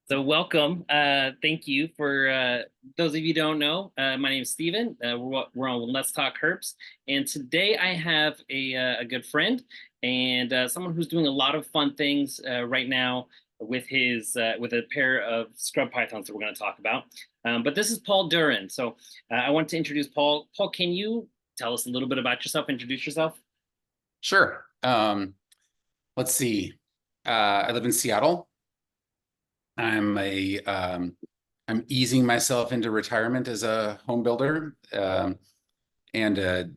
So welcome. Thank you for those of you who don't know. My name is Steven. We're on Let's Talk Herbs, and today I have a good friend and someone who's doing a lot of fun things right now with his with a pair of scrub pythons that we're going to talk about. But this is Paul Duren. So I want to introduce Paul. Paul, can you tell us a little bit about yourself? Introduce yourself. Sure. Let's see. I live in Seattle. I'm a I'm easing myself into retirement as a home builder, and a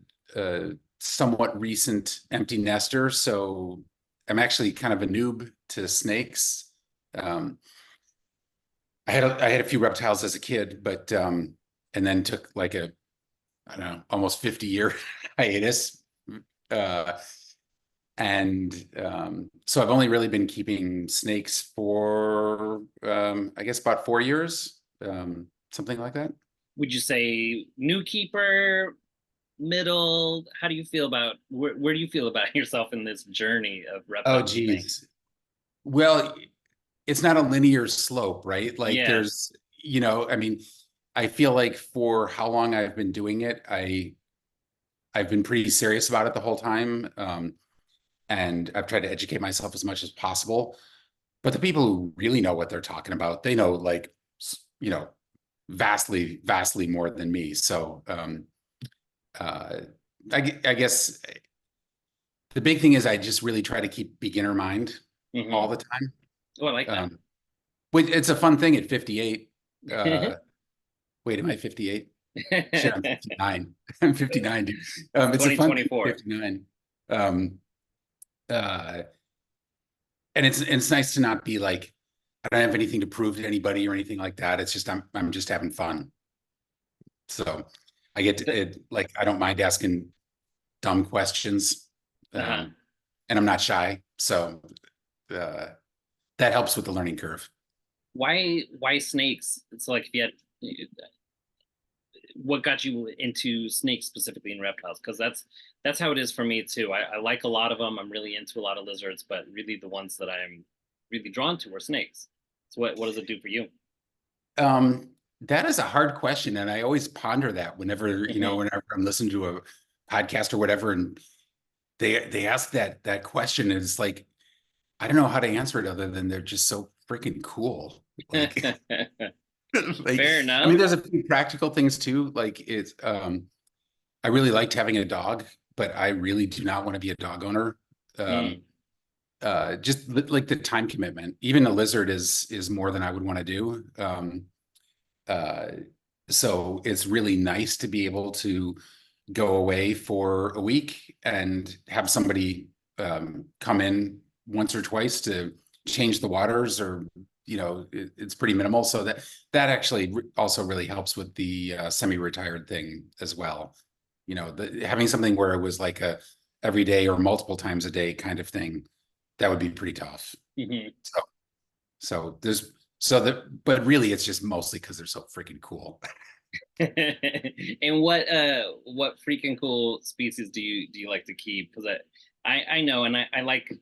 somewhat recent empty nester. So I'm actually kind of a noob to snakes. Um, I had a few reptiles as a kid, but and then took like a I don't know almost 50-year hiatus. Uh, And so I've only really been keeping snakes for, I guess, about 4 years, something like that. Would you say new keeper, middle? How do you feel about where do you feel about yourself in this journey of Oh, reptiles and snakes? geez. Well, it's not a linear slope, right? Like Yeah. I mean, I feel like for how long I've been doing it, I've been pretty serious about it the whole time. And I've tried to educate myself as much as possible. But the people who really know what they're talking about, they know like, you know, vastly more than me. So uh, I guess the big thing is I just really try to keep beginner mind all Hmm. the time. Oh, I like that. Um, it's a fun thing at 58. Uh, wait, am I 58? Shit, I'm 59. I'm 59, dude. It's a fun thing at 2024. 59. Um, uh, and it's nice to not be like, I don't have anything to prove to anybody or anything like that. It's just I'm just having fun. So I get to, it like I don't mind asking dumb questions, Uh-huh. and I'm not shy, so uh, that helps with the learning curve. Why snakes? It's like if you had what got you into snakes specifically in reptiles? Because that's how it is for me too. I like a lot of them. I'm really into a lot of lizards, but really the ones that I'm really drawn to are snakes. So what does it do for you? That is a hard question, and I always ponder that Hmm. whenever I'm listening to a podcast or whatever, and they ask that question, and it's like I don't know how to answer it other than they're just so freaking cool. Like like Fair I mean, enough. there's a few practical things too. Like it's I really liked having a dog, but I really do not want to be a dog owner. Um, Mm. just like the time commitment. Even a lizard is more than I would want to do. Uh, so it's really nice to be able to go away for a week and have somebody come in once or twice to change the waters, or it's pretty minimal. So that actually also really helps with the semi-retired thing as well. Having something where it was like a every day or multiple times a day kind of thing, that would be pretty tough. Hmm. So so there's so that but really it's just mostly because they're so freaking cool. And what freaking cool species do you like to keep? Because I know and I like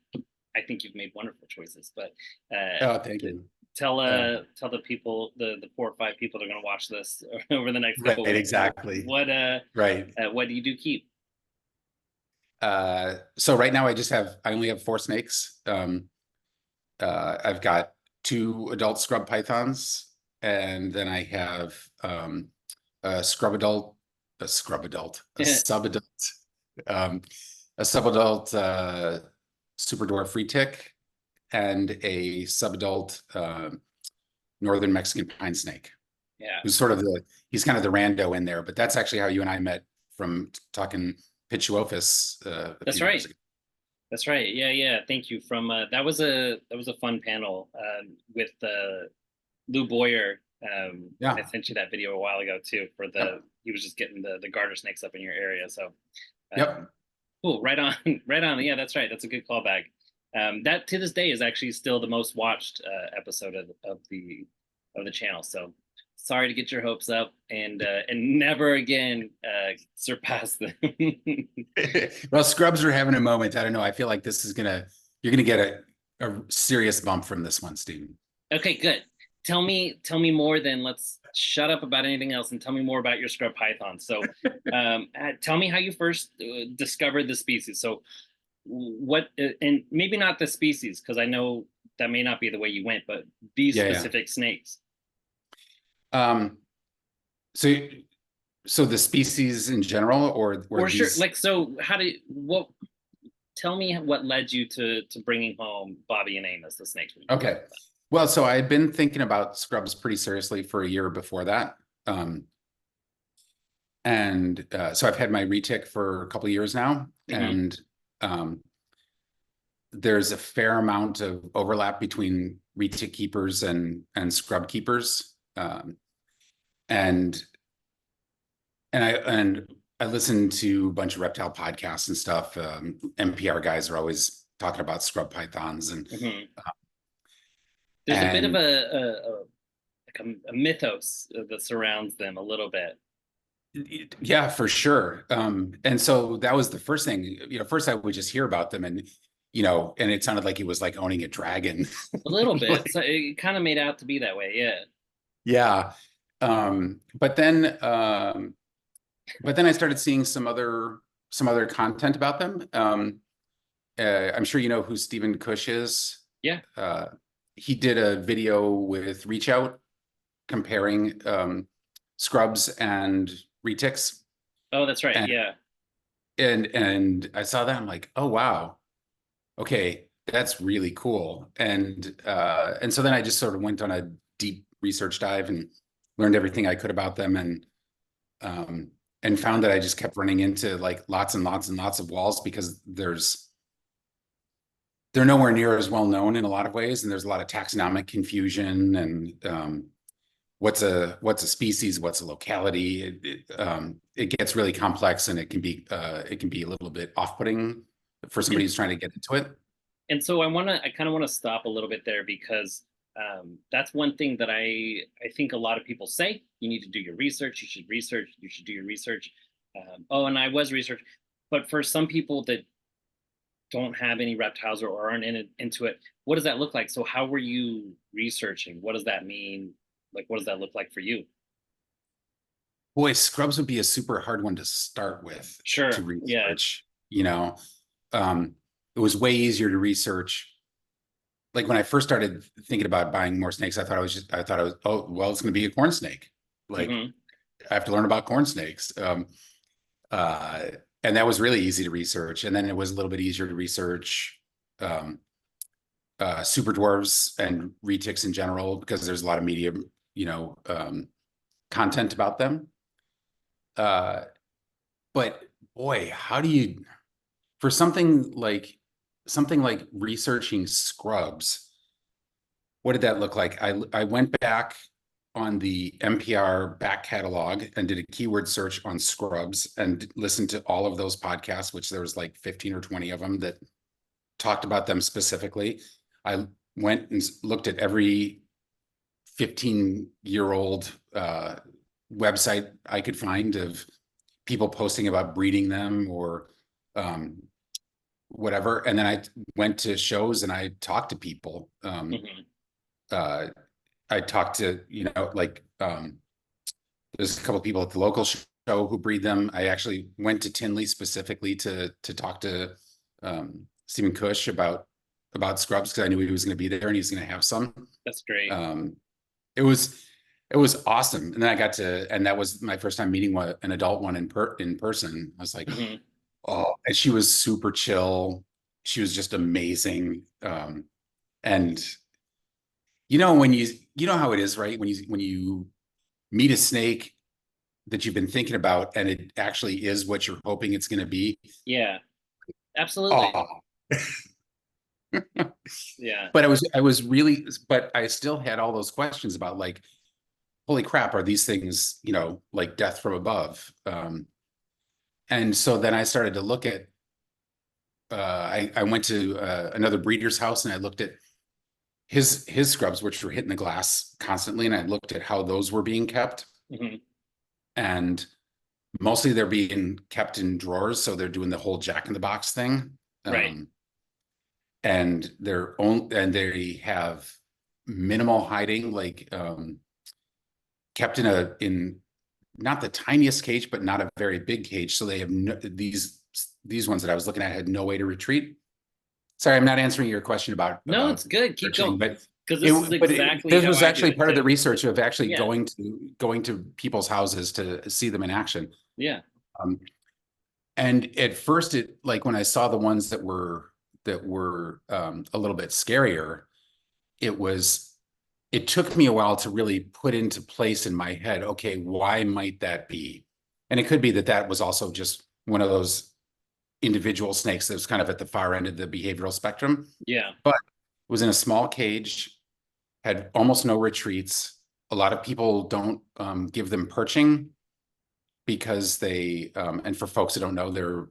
I think you've made wonderful choices, but Oh, thank t- you. tell the people the 4 or 5 people that are going to watch this over the next Right, couple of weeks exactly. what Right. what do you do keep? So right now I only have four snakes. I've got two adult scrub pythons, and then I have a scrub adult, a scrub adult, a subadult, um, a subadult super dwarf free tick, and a subadult northern Mexican pine snake, Yeah, who's sort of he's kind of the rando in there, but that's actually how you and I met from talking Pituophis a that's few years right. ago. That's right. Yeah, yeah. Thank you. From that was a fun panel with Lou Boyer. I Yeah. sent you that video a while ago too. For the Yep. he was just getting the garter snakes up in your area. So Yep. cool. Right on. Right on. Yeah, that's right. That's a good callback. That to this day is actually still the most watched episode of the channel. So sorry to get your hopes up and never again surpass them. Well, scrubs are having a moment. I don't know. I feel like you're gonna get a serious bump from this one, Steven. Okay, good. tell me more. Then let's shut up about anything else and tell me more about your scrub python. So, tell me how you first discovered the species. So, what and maybe not the species because I know that may not be the way you went, but these Yeah, specific snakes. yeah. So so the species in general, or Or sure, these? like so. How did what? Tell me what led you to bringing home Bobby and Amos, the snakes. Okay. Well, so I had been thinking about scrubs pretty seriously for a year before that. Um, and so I've had my retic for a couple of years now, Mm-hmm. and um, there's a fair amount of overlap between retic keepers and scrub keepers. And and I listen to a bunch of reptile podcasts and stuff. NPR guys are always talking about scrub pythons Mm-hmm. There's a bit of and a mythos that surrounds them a little bit. yeah, for sure. And so that was the first thing. First I would just hear about them, and it sounded like he was like owning a dragon. A little bit. Like, So it kind of made out to be that way. Yeah. yeah. But then I started seeing some other content about them. I'm sure you know who Stephen Cush is. Yeah. He did a video with Reach Out comparing scrubs and retics, Oh, that's right. and Yeah. and I saw that. I'm like, oh wow, okay, that's really cool. And so then I just sort of went on a deep research dive and learned everything I could about them, um, and found that I just kept running into like lots and lots and lots of walls because they're nowhere near as well known in a lot of ways, and there's a lot of taxonomic confusion and what's a species, what's a locality. It gets really complex, and it can be a little bit off-putting for somebody And who's trying to get into it. and so I kind of want to stop a little bit there because that's one thing that I think a lot of people say. You need to do your research. You should research. You should do your research. Oh, and I was research, but for some people that don't have any reptiles or aren't into it, what does that look like? So how were you researching? What does that mean? Like, what does that look like for you? Boy, scrubs would be a super hard one to start with to Sure. Yeah. research. Um, it was way easier to research. Like when I first started thinking about buying more snakes, I thought I was, oh, well, it's going to be a corn snake. Like Hmm. I have to learn about corn snakes. Uh, and that was really easy to research. And then it was a little bit easier to research um, super dwarves and retics in general because there's a lot of media, content about them. Uh, but boy, how do you for something like researching scrubs? What did that look like? I went back on the NPR back catalog and did a keyword search on scrubs and listened to all of those podcasts, which there was like 15 or 20 of them that talked about them specifically. I went and looked at every 15-year-old website I could find of people posting about breeding them or um, whatever. And then I went to shows and I talked to people. Hmm. Uh, I talked to, there's a couple of people at the local show who breed them. I actually went to Tinley specifically to talk to Stephen Cush about scrubs because I knew he was going to be there and he's going to have some. That's great. Um, it was awesome, and then and that was my first time meeting an adult one in person. I was like, Hmm. oh, and she was super chill. She was just amazing. And when you know how it is, right? When you meet a snake that you've been thinking about and it actually is what you're hoping it's going to be. Yeah. Absolutely. Oh, Yeah. but but I still had all those questions about like, holy crap, are these things, like death from above? And so then I started to look at, I went to another breeder's house and I looked at his scrubs, which were hitting the glass constantly. And I looked at how those were being kept. Hmm. And mostly they're being kept in drawers. So they're doing the whole Jack in the Box thing. Right. And they have minimal hiding, like kept in not the tiniest cage, but not a very big cage. So they have these ones that I was looking at had no way to retreat. Sorry, I'm not answering your question No, it's good. Keep searching, going. but Because this is exactly this how was I do actually it part of the too. research of actually Yeah. going to people's houses to see them in action. Yeah. Um, and at first, it like when I saw the ones that were a little bit scarier, it was it took me a while to really put into place in my head, okay, why might that be? And it could be that that was also just one of those individual snakes that was kind of at the far end of the behavioral spectrum, Yeah. but it was in a small cage, had almost no retreats. A lot of people don't give them perching because and for folks that don't know, they're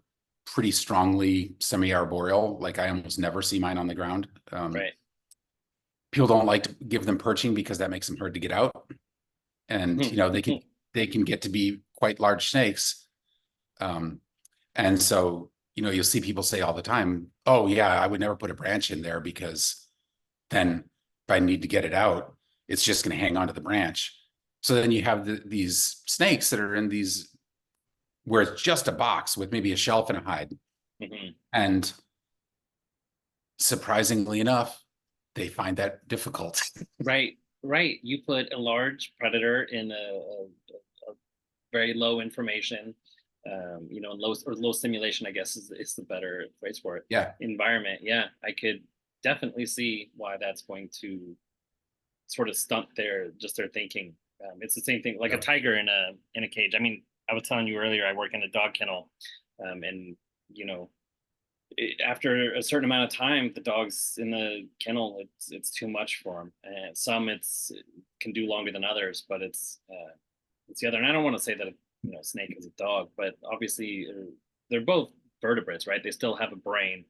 pretty strongly semi-arboreal. Like I almost never see mine on the ground. Right. People don't like to give them perching because that makes them hard to get out. And, they can get to be quite large snakes. And so, you'll see people say all the time, oh yeah, I would never put a branch in there because then if I need to get it out, it's just going to hang onto the branch. So then you have these snakes that are in these where it's just a box with maybe a shelf and a hide. Mhm. And surprisingly enough, they find that difficult. Right. Right. You put a large predator in a very low information, low stimulation, I guess is the better phrase for it. Yeah. Environment. Yeah. I could definitely see why that's going to sort of stunt their thinking. It's the same thing like a Yep. tiger in a cage. I mean, I was telling you earlier, I work in a dog kennel, and you know, after a certain amount of time, the dogs in the kennel, it's too much for them, and some it can do longer than others, but it's the other. And I don't want to say that snake is a dog, but obviously they're both vertebrates, right? They still have a brain,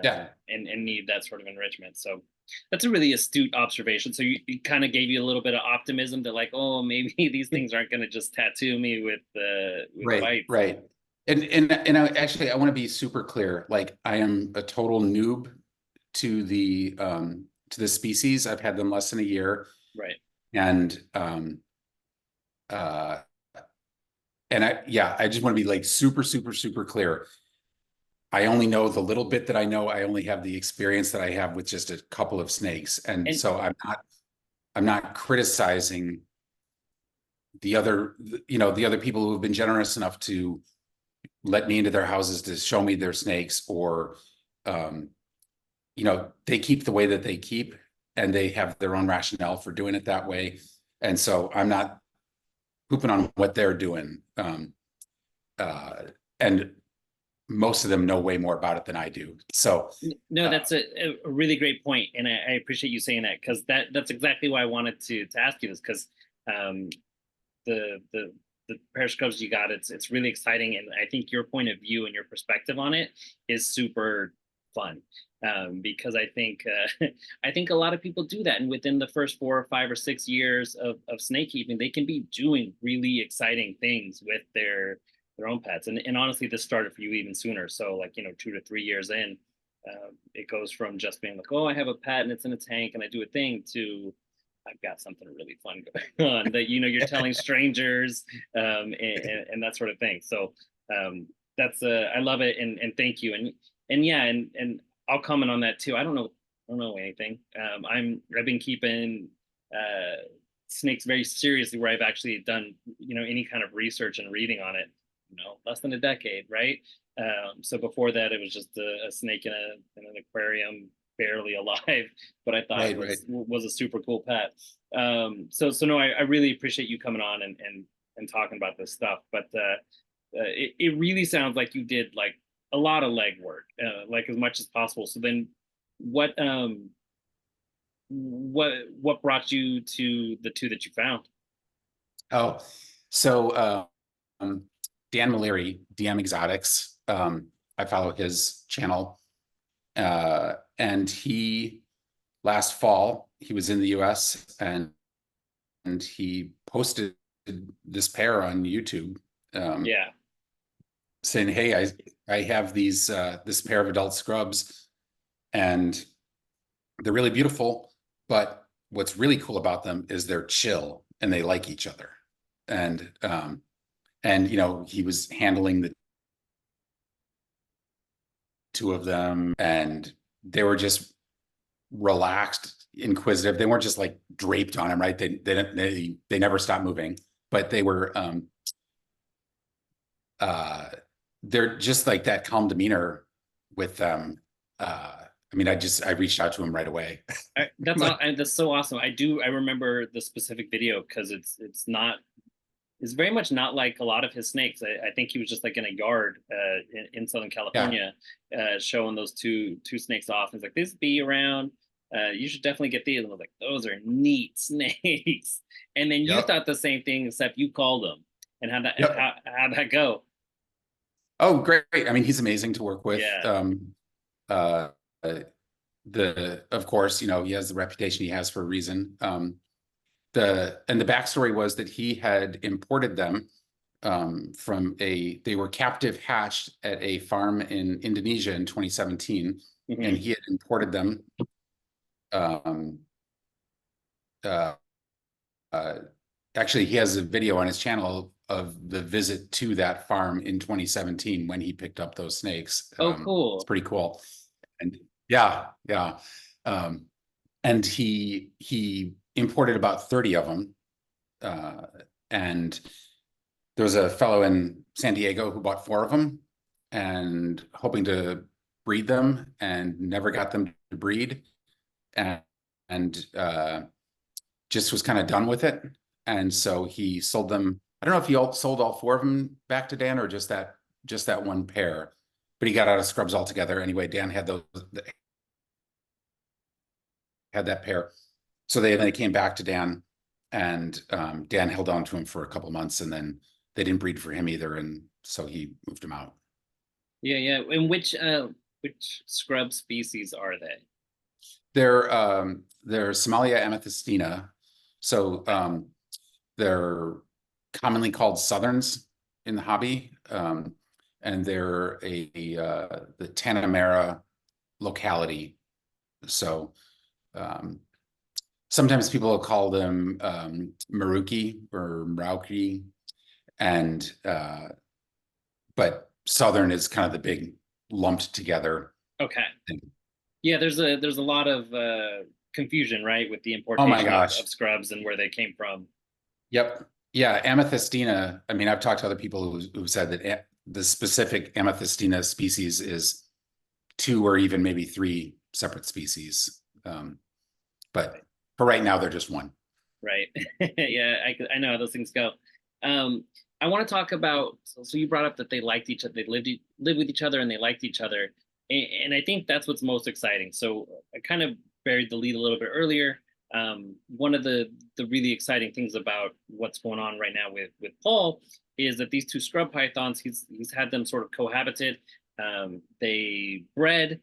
Yeah. and need that sort of enrichment. So that's a really astute observation. So you kind of gave you a little bit of optimism that like, oh, maybe these things aren't going to just tattoo me with Right. bites. Right. And I want to be super clear. Like I am a total noob to the species. I've had them less than a year. Right. And uh I just want to be like super, super, super clear. I only know the little bit that I know. I only have the experience that I have with just a couple of snakes. And And so I'm not criticizing the other, the other people who have been generous enough to let me into their houses to show me their snakes, or um, they keep the way that they keep and they have their own rationale for doing it that way. And so I'm not pooping on what they're doing. And most of them know way more about it than I do. So no, uh, that's a really great point, and I appreciate you saying that because that's exactly why I wanted to ask you this because um, the pair of scrubs you got, it's really exciting, and I think your point of view and your perspective on it is super fun. Because I think I think a lot of people do that, and within the first 4 or 5 or 6 years of snake keeping, they can be doing really exciting things with their own pets. And honestly, this started for you even sooner. So like 2 to 3 years in, it goes from just being like, oh, I have a pet and it's in a tank and I do a thing to I've got something really fun going on that you're telling strangers, and that sort of thing. So that's I love it, and thank you. And yeah, and I'll comment on that too. I don't know anything. I've been keeping snakes very seriously, where I've actually done any kind of research and reading on it. Less than a decade, right? So before that, it was just a snake in an aquarium, barely alive, but I thought right, right. was a super cool pet. So no, I really appreciate you coming on and talking about this stuff. But it really sounds like you did like a lot of legwork, like as much as possible. So then, what um what brought you to the two that you found? Oh, so Dan Maliri, DM Exotics. I follow his channel. And he last fall he was in the US and he posted this pair on YouTube, Yeah. saying, hey, I have this pair of adult scrubs and they're really beautiful, but what's really cool about them is they're chill and they like each other. And you know, he was handling the two of them, and they were just relaxed, inquisitive. They weren't just like draped on him, right? They never stopped moving, but they were uh they're just like that calm demeanor with them. I mean, I reached out to him right away. That's so awesome. I remember the specific video because it's very much not like a lot of his snakes. I think he was just like in a yard in Southern Yeah. California, showing those two snakes off. He's like, "This be around. You should definitely get these." And I was like, "Those are neat snakes." And then you Yep. thought the same thing, except you called them. And Yep. how'd that go? Oh, great. I mean, he's amazing to work with. Yeah. Uh, of course, you know, he has the reputation he has for a reason. The backstory was that he had imported them they were captive hatched at a farm in Indonesia in 2017, and Hmm. he had imported them. Um, uh, uh, Actually, he has a video on his channel of the visit to that farm in 2017 when he picked up those snakes. Oh, It's cool. pretty cool. And yeah, yeah. Um, and he imported about 30 of them. Uh, and there was a fellow in San Diego who bought 4 of them and hoping to breed them and never got them to breed, and and just was kind of done with it. And so he sold them. I don't know if he sold all 4 of them back to Dan or just that one pair, but he got out of scrubs altogether. Anyway, Dan had that pair. So they came back to Dan, and Dan held on to him for a couple months, and then they didn't breed for him either, and so he moved him out. Yeah, yeah. And which scrub species are they? They're Somalia amethystina, so they're commonly called Southerns in the hobby, and they're the Tanamera locality. So um, sometimes people call them Maruki or Mrauki, and but Southern is kind of the big lumped together Okay. thing. Yeah, there's a lot of confusion, right, with the Oh my importation gosh. of scrubs and where they came from. Yep. Yeah, amethystina. I mean, I've talked to other people who've said that the specific amethystina species is 2 or even maybe 3 separate species. But for right now, they're just one. Right. Yeah, I know how those things go. Um, I want to talk about, so you brought up that they liked each other, they lived with each other and they liked each other. And I think that's what's most exciting. So I kind of buried the lead a little bit earlier. One of the really exciting things about what's going on right now with Paul is that these two scrub pythons, he's had them sort of cohabited. They bred.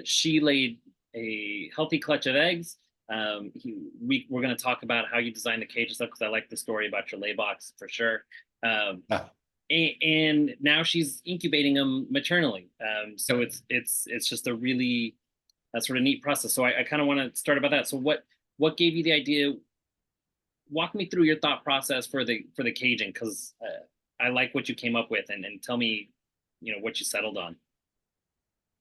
She laid a healthy clutch of eggs. We're going to talk about how you design the cage and stuff because I like the story about your lay box for sure. Um, Ah, and now she's incubating them maternally. So it's just a really sort of neat process. So I kind of want to start about that. So what gave you the idea? Walk me through your thought process for the caging because I like what you came up with and tell me, what you settled on.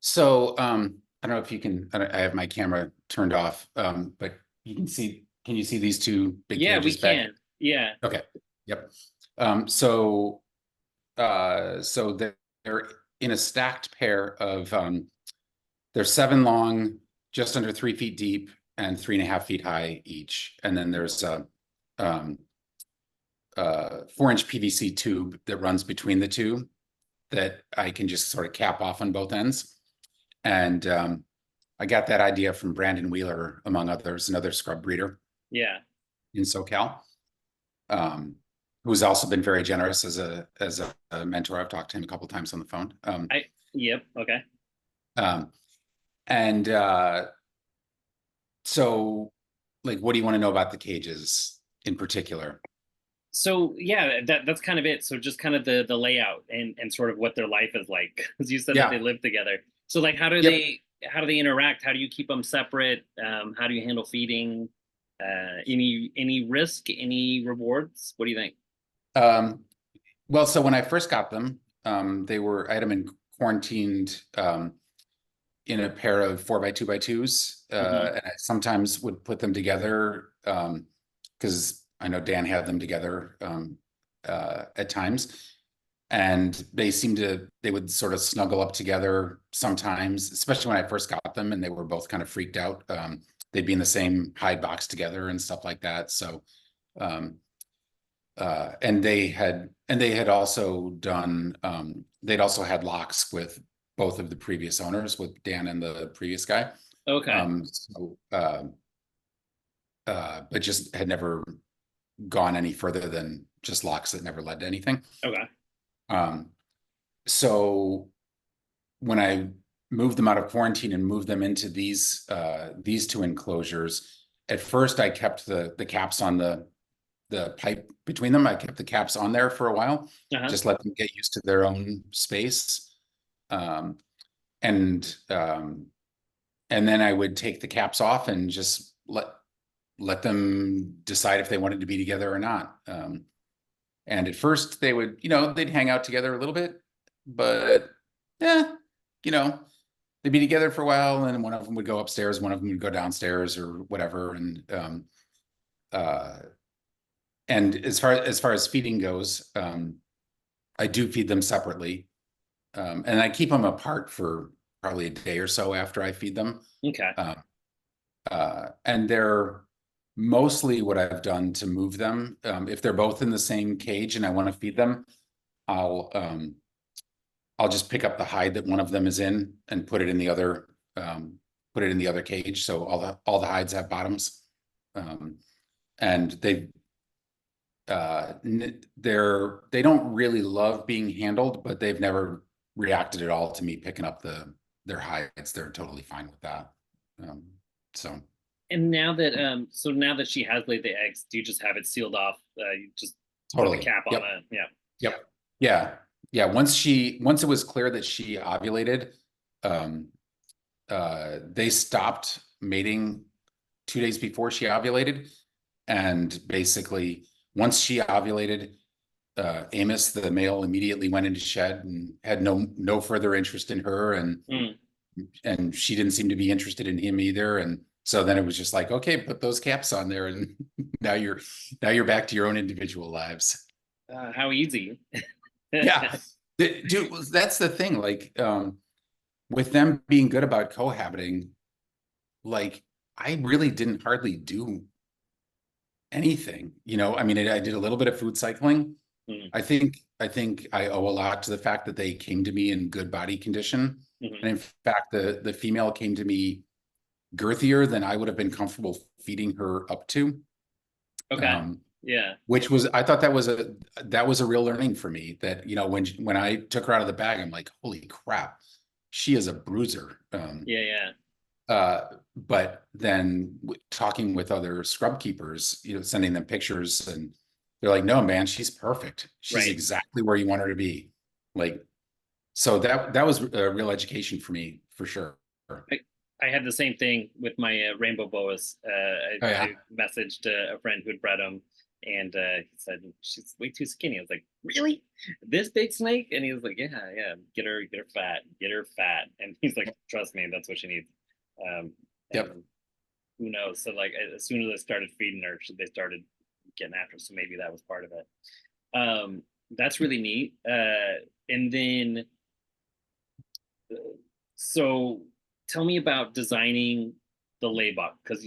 so I don't know if you can. I have my camera turned off, but you can see. Can you see these 2 big Yeah, we cages back here? can. Yeah. Okay. Yep. So they're in a stacked pair of they're 7 long, just under 3 feet deep, and 3.5 feet high each. And then there's a 4-inch PVC tube that runs between the 2 that I can just sort of cap off on both ends. And I got that idea from Brandon Wheeler, among others, another scrub breeder Yeah. in SoCal, who's also been very generous as a mentor. I've talked to him a couple of times on the phone. Yep. Okay. Um, and so, like, what do you want to know about the cages in particular? So yeah, that's kind of it. So just kind of the layout and sort of what their life is like, because you said that they Yeah. live together. So like, Yep. how do they interact? How do you keep them separate? How do you handle feeding? Any risk, any rewards? What do you think? Um, well, so when I first got them, I had them in quarantined, in a pair of 4x2x2s. Hmm. And I sometimes would put them together, because I know Dan had them together, at times. And they would sort of snuggle up together sometimes, especially when I first got them and they were both kind of freaked out. They'd be in the same hide box together and stuff like that. So, um, and they had also done, they'd also had locks with both of the previous owners, with Dan and the previous guy. Okay. So, but just had never gone any further than just locks that never led to anything. Okay. Um, so when I moved them out of quarantine and moved them into these two enclosures, at first I kept the caps on the pipe between them. I kept the caps on there for a while, Uh-huh. just let them get used to their own space. Um, and and then I would take the caps off and just let them decide if they wanted to be together or not. And at first they would, they'd hang out together a little bit, but yeah, you know, they'd be together for a while, and one of them would go upstairs, one of them would go downstairs or whatever. Uh, and as far as feeding goes, I do feed them separately, and I keep them apart for probably a day or so after I feed them. Okay. Uh, and they're mostly what I've done to move them. If they're both in the same cage and I want to feed them, I'll um, I'll just pick up the hide that one of them is in and put it in the other cage. So all the hides have bottoms, and they don't really love being handled, but they've never reacted at all to me picking up their hides. They're totally fine with that. Um, so And now that she has laid the eggs, do you just have it sealed off? You just put the totally, cap on yep, it. Yeah. yep, yeah, yeah. Once it was clear that she ovulated, um, they stopped mating 2 days before she ovulated, and basically once she ovulated, Amos, the male, immediately went into shed and had no further interest in her, Mm. and she didn't seem to be interested in him either. And so then it was just like, okay, put those caps on there, and now you're back to your own individual lives. How easy. Yeah, dude, that's the thing. Like, with them being good about cohabiting, like I really didn't hardly do anything. I mean, I did a little bit of food cycling. Mm. I think I owe a lot to the fact that they came to me in good body condition. Hmm. And in fact, the female came to me girthier than I would have been comfortable feeding her up to. Okay. Um, Yeah. which was I thought that was a real learning for me, that when I took her out of the bag, I'm like, holy crap, she is a bruiser. Yeah. Yeah. But then talking with other scrub keepers, sending them pictures, and they're like, no, man, she's perfect. She's Right. exactly where you want her to be. Like, so that was a real education for me, for sure. Oh I, I had the same thing with my rainbow boas. I yeah. messaged a friend who had bred them, and he said she's way too skinny. I was like, really? This big snake? And he was like, yeah, yeah. Get her fat, get her fat. And he's like, trust me, that's what she needs. Yep. And who knows? So like, as soon as I started feeding her, they started getting after. So maybe that was part of it. That's really neat. And then so tell me about designing the laybook, because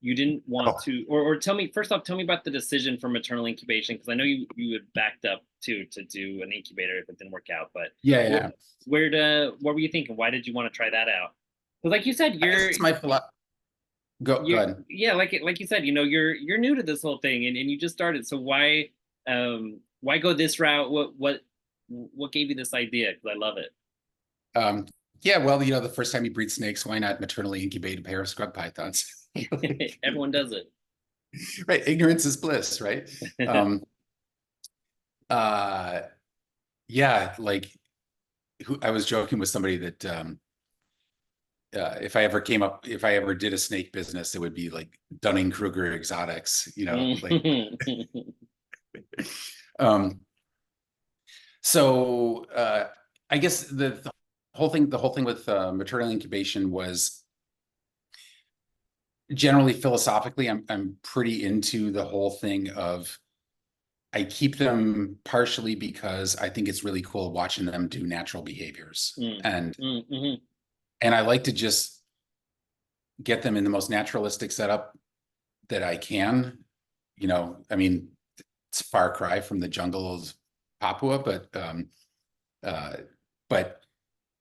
you didn't want Oh, to, or tell me first off, tell me about the decision for maternal incubation, because I know you had backed up to do an incubator if it didn't work out, but yeah, where, yeah. what were you thinking? Why did you want to try that out? Because like you said, I guess it's my philosophy. Go you're ahead. yeah, like you said, you're new to this whole thing, and you just started. So why go this route? What gave you this idea? Because I love it. Um, yeah, well, the first time you breed snakes, why not maternally incubate a pair of scrub pythons? Everyone does it. Right, ignorance is bliss, right? Um, uh, yeah, like I was joking with somebody that if I ever did a snake business, it would be like Dunning-Kruger Exotics, like, um, so, I guess the whole thing with, maternal incubation was generally philosophically, I'm pretty into the whole thing of, I keep them partially because I think it's really cool watching them do natural behaviors. Mm, And mm, mhm. I like to just get them in the most naturalistic setup that I can. I mean, it's a far cry from the jungle of Papua, uh, but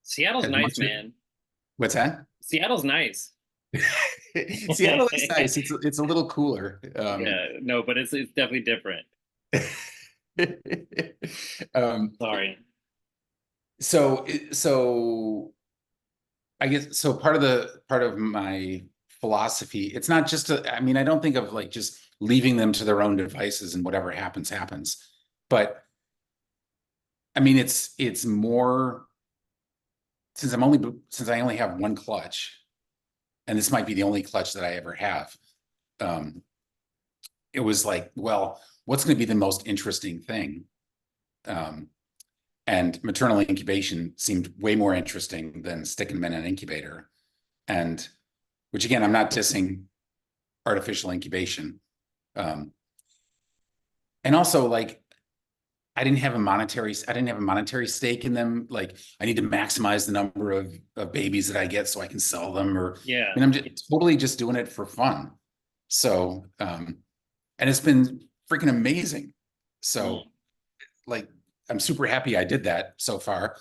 Seattle's as nice, much as, man. what's that? Seattle's nice. Seattle is nice. It's a little cooler. Yeah, no, but it's definitely different. Um, Sorry. so I guess so. Part of my philosophy, it's not just I mean, I don't think of like just leaving them to their own devices and whatever happens, happens. But I mean, it's more, since I only have one clutch, and this might be the only clutch that I ever have. Um, it was like, well, what's going to be the most interesting thing? Um, and maternal incubation seemed way more interesting than sticking them in an incubator. And which, again, I'm not dissing artificial incubation. Um, and also, like, I didn't have a monetary stake in them. Like, I need to maximize the number of babies that I get so I can sell them, or, Yeah. I mean, I'm just totally just doing it for fun. So, and it's been freaking amazing. Mm. So, like, I'm super happy I did that so far.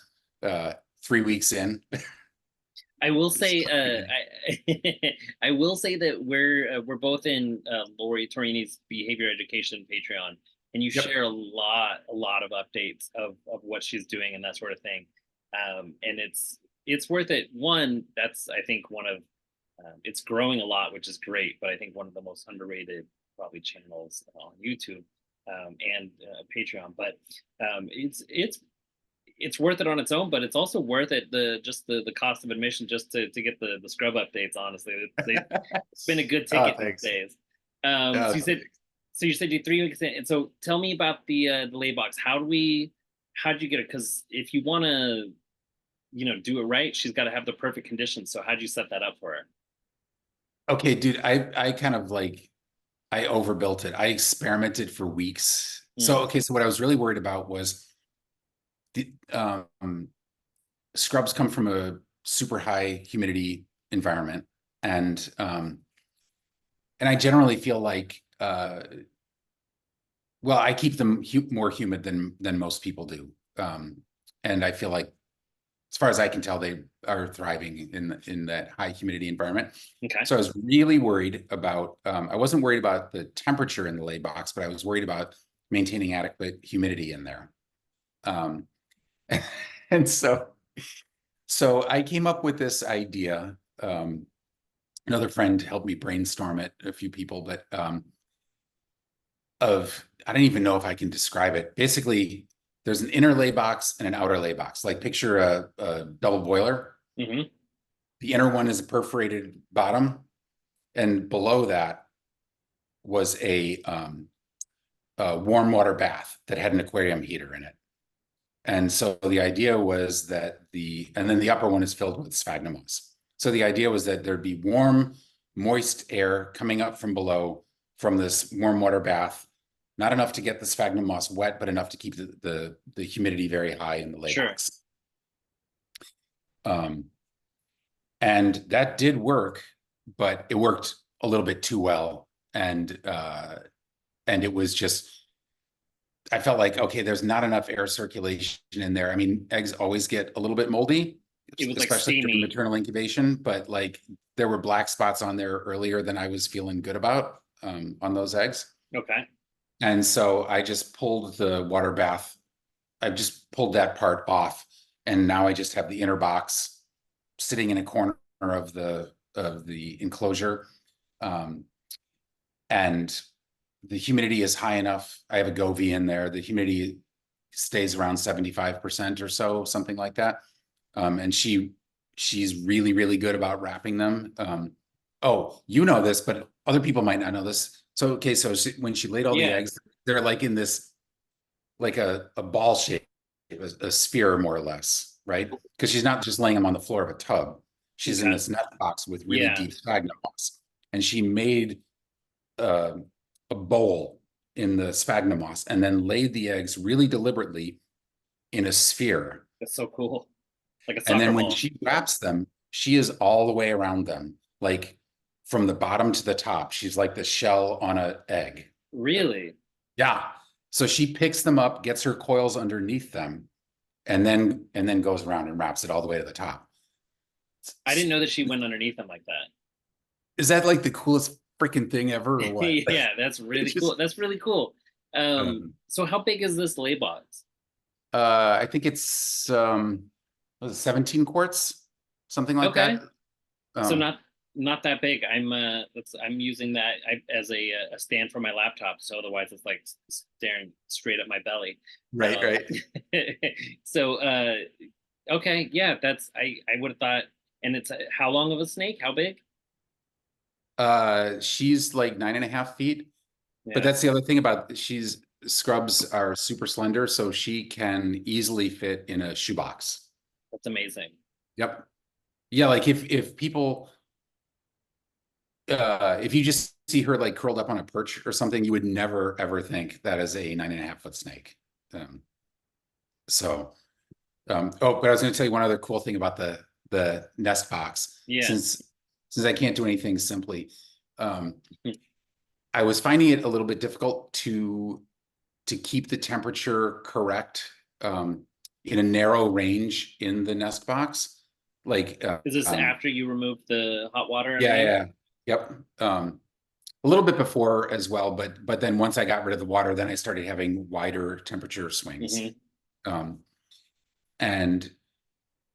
3 weeks in. I will say, I will say that we're both in Lori Torini's behavior education Patreon, and you Yep. share a lot of updates of what she's doing and that sort of thing. And it's worth it. One, that's I think one of it's growing a lot, which is great, but I think one of the most underrated probably channels on YouTube and Patreon. But it's worth it on its own, but it's also worth it the cost of admission just to get the scrub updates. Honestly, it's been a good Oh, ticket these thanks. days. Oh, So thanks. you said you 3 weeks in, and so tell me about the lay box. How did you get it? Because if you want to do it right, she's got to have the perfect conditions. So how'd you set that up for her? Okay, dude, I kind of like, I overbuilt it. I experimented for weeks. So, Mm, okay, so what I was really worried about was the scrubs come from a super high humidity environment, and I generally feel like, well, I keep them more humid than most people do. And I feel like, as far as I can tell, they are thriving in that high humidity environment. okay. So I was really worried about, I wasn't worried about the temperature in the lay box, but I was worried about maintaining adequate humidity in there. Um, and so I came up with this idea. Another friend helped me brainstorm it, a few people, but I don't even know if I can describe it. Basically, there's an inner lay box and an outer lay box. Like, picture a double boiler. Hmm. The inner one is a perforated bottom, and below that was a warm water bath that had an aquarium heater in it. And so the idea was that and then the upper one is filled with sphagnum moss. So the idea was that there'd be warm, moist air coming up from below from this warm water bath, not enough to get the sphagnum moss wet, but enough to keep the humidity very high in the lay Sure. box. And that did work, but it worked a little bit too well. And it was just, I felt like, okay, there's not enough air circulation in there. I mean, eggs always get a little bit moldy, It was like especially during steamy. maternal incubation, but like, there were black spots on there earlier than I was feeling good about, on those eggs. Okay. And so I just pulled the water bath. I just pulled that part off. And now I just have the inner box sitting in a corner of the enclosure. Um, and the humidity is high enough. I have a Govee in there. The humidity stays around 75% or so, something like that. And she she's really, really good about wrapping them. Oh, you know this, but other people might not know this. So, okay, so when she laid all the Yeah. eggs, they're like in this, like a ball shape, a sphere more or less, right? Because she's not just laying them on the floor of a tub. She's in Okay. this nest box with really Yeah. deep sphagnum moss. And she made uh, a bowl in the sphagnum moss and then laid the eggs really deliberately in a sphere. That's so cool. Like a And soccer then when ball. she wraps them, she is all the way around them, like from the bottom to the top. She's like the shell on an egg. Really? Yeah. So she picks them up, gets her coils underneath them, and then goes around and wraps it all the way to the top. I didn't know that she went underneath them like that. Is that like the coolest freaking thing ever or what? Yeah, that's really It's cool. just That's really cool. So how big is this lay box? I think it's was it 17 quarts, something like Okay. that. So Um, not that big. I'm using that as a stand for my laptop. So otherwise it's like staring straight at my belly. right, Um, right. so okay, yeah, that's I would have thought. And it's how long of a snake? How big? She's like 9.5 feet. But Yeah, that's the other thing about she's scrubs are super slender, so she can easily fit in a shoebox. that's amazing. Yep. Yeah, like if people if you just see her like curled up on a perch or something, you would never ever think that is a 9.5 foot snake. Um, so oh, but I was gonna tell you one other cool thing about the nest box. Yeah. Since I can't do anything simply, um, I was finding it a little bit difficult to keep the temperature correct in a narrow range in the nest box. Like, Is this after you remove the hot water and yeah, everything? yeah, yep. A little bit before as well, but then once I got rid of the water, then I started having wider temperature swings. Hmm. Um, and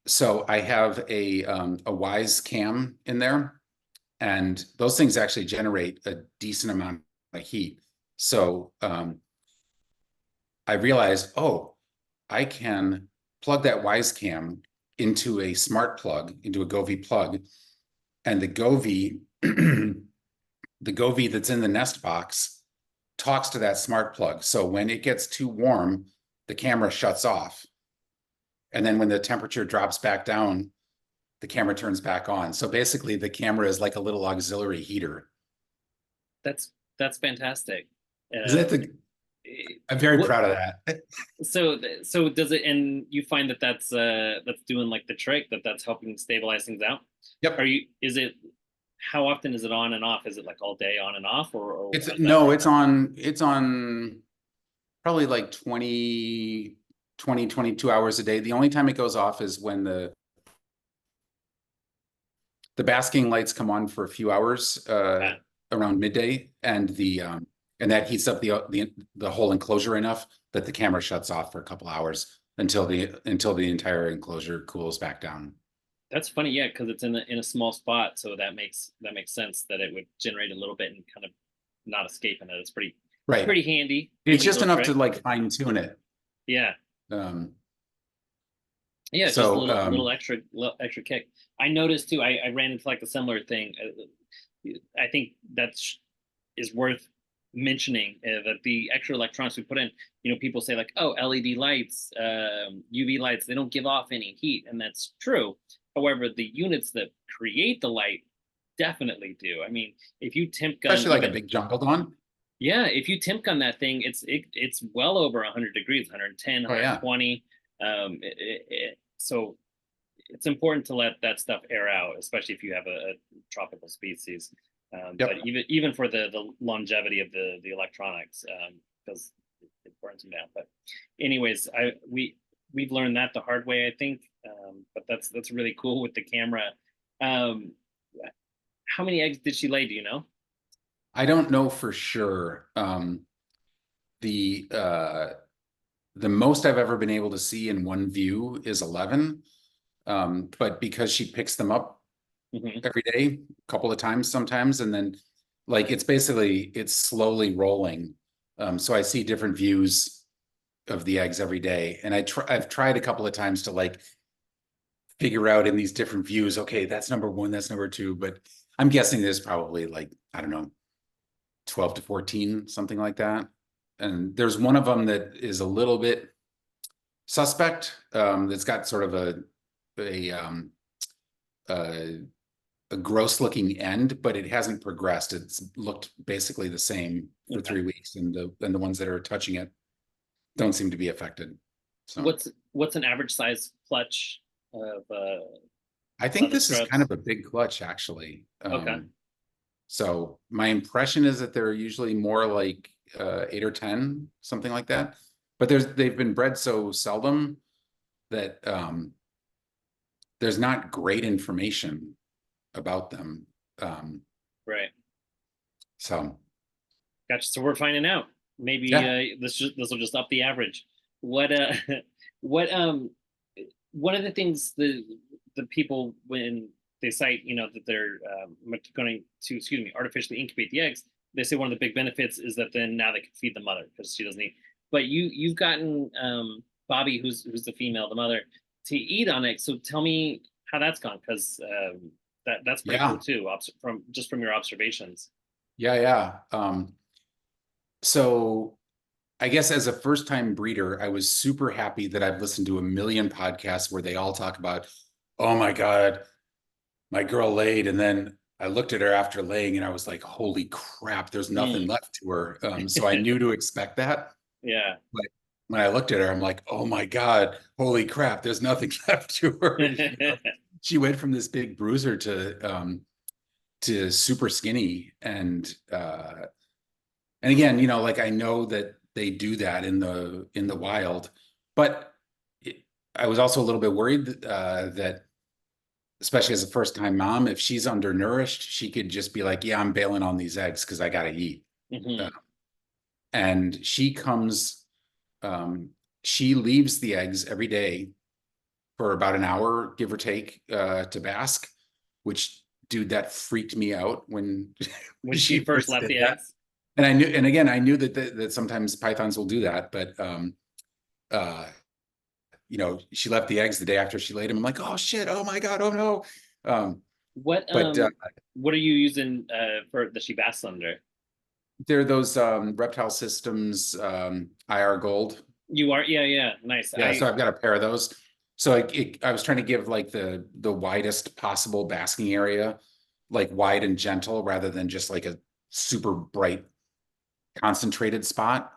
so I have a Wise cam in there, and those things actually generate a decent amount of heat. So I realized, oh, I can plug that Wise cam into a smart plug, into a Govee plug, and the Govee, the Govee that's in the nest box talks to that smart plug. So when it gets too warm, the camera shuts off. And then when the temperature drops back down, the camera turns back on. So basically the camera is like a little auxiliary heater. That's fantastic. Isn't it Um, eh, I'm very what proud of that. so does it, and you find that that's doing like the trick, that's helping stabilize things out? Yep. Is it, how often is it on and off? Is it like all day on and off, or It's how does that no, work? it's on probably like 22 hours a day. The only time it goes off is when the basking lights come on for a few hours Ah, around midday, and that heats up the whole enclosure enough that the camera shuts off for a couple hours until the entire enclosure cools back down. that's funny, yeah, because it's in a small spot, so that makes sense that it would generate a little bit and kind of not escaping it. It's Right. pretty handy, It's just little enough to trick. like fine tune it. Yeah, Um, yeah, it's just a so little extra kick. I noticed too. I ran into like a similar thing. I think that's is worth mentioning, that the extra electronics we put in. People say like, oh, LED lights, UV lights, they don't give off any heat, and that's true. However, the units that create the light definitely do. I mean, if you temp gun especially like a even, big jungle dawn. yeah, if you temp gun that thing, it's well over 100 degrees, 110, Oh yeah. 120. So it's important to let that stuff air out, especially if you have a tropical species. But Yep. even for the longevity of the electronics, because it burns them down. But anyways, we've learned that the hard way, I think. But that's really cool with the camera. Um, how many eggs did she lay? Do you know? I don't know for sure. The uh the most I've ever been able to see in one view is 11. But because she picks them up Hmm. every day, a couple of times sometimes, and then like it's slowly rolling. So I see different views of the eggs every day. And I've tried a couple of times to like figure out in these different views, okay, that's number one, that's number two. But I'm guessing there's probably like, I don't know, 12 to 14, something like that. And there's one of them that is a little bit suspect, that's got sort of a a, a gross looking end, but it hasn't progressed. It's looked basically the same for Okay. 3 weeks, and the ones that are touching it don't seem to be affected. So What's an average size clutch of I think leather this is kind struts? of a big clutch, actually. Okay. So my impression is that they're usually more like 8 or 10, something like that. But they've been bred so seldom that there's not great information about them. Um, Right. so Gotcha. So we're finding out. Maybe yeah, this will just up the average. What what one of the things the people when they cite that they're going to artificially incubate the eggs, they say one of the big benefits is that then now they can feed the mother because she doesn't eat. But you've gotten Bobby, who's the female, the mother, to eat on it. So tell me how that's gone, because that's pretty cool yeah, too, from your observations. yeah. So I guess as a first time breeder, I was super happy that I've listened to a million podcasts where they all talk about, oh my God, my girl laid. And then I looked at her after laying and I was like, holy crap, there's nothing Mm. left to her. So I knew to expect that. Yeah. But when I looked at her, I'm like, oh my God, holy crap, there's nothing left to her. She went from this big bruiser to super skinny. And again, like I know that they do that in the wild, but I was also a little bit worried that, especially as a first time mom, if she's undernourished, she could just be like, "Yeah, I'm bailing on these eggs because I got to eat." Uh, Hmm. and um, she leaves the eggs every day for about an hour, give or take, to bask. Which, dude, that freaked me out when When she she first first left did the that. eggs. And I knew, and again, I knew that sometimes pythons will do that, but uh, she left the eggs the day after she laid them. I'm like, oh shit, oh my God, oh no. Um, What but what are you using for that she basks under? there are those reptile systems IR gold. You are, yeah, yeah, nice. Yeah, so I've got a pair of those. So I was trying to give like the widest possible basking area, like wide and gentle, rather than just like a super bright concentrated spot.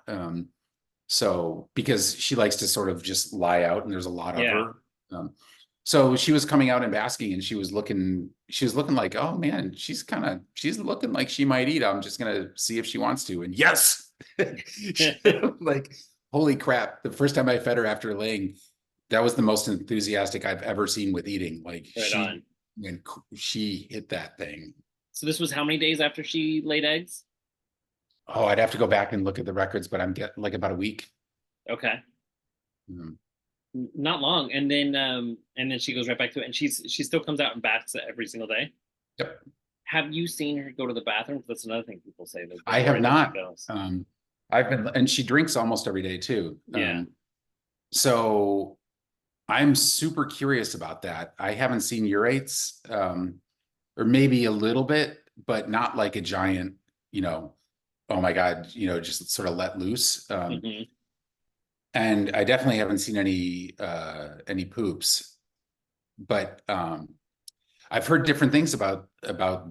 So because she likes to sort of just lie out and there's a lot of Yeah. her. Um, so she was coming out and basking and she was looking like, oh man, she's looking like she might eat. I'm just gonna see if she wants to. And yes, like holy crap. The first time I fed her after laying, that was the most enthusiastic I've ever seen with eating. Like Right on. when she hit that thing. So this was how many days after she laid eggs? Oh, I'd have to go back and look at the records, but I'm getting like about a week. Okay. Mm. Not long. And then she goes right back to it, and she still comes out and basks every single day. Yep. Have you seen her go to the bathroom? That's another thing people say, that they're I have worried that she not. goes. And she drinks almost every day too. Yeah. So I'm super curious about that. I haven't seen urates, or maybe a little bit, but not like a giant, oh my God, just sort of let loose. Hmm. And I definitely haven't seen any poops, but I've heard different things about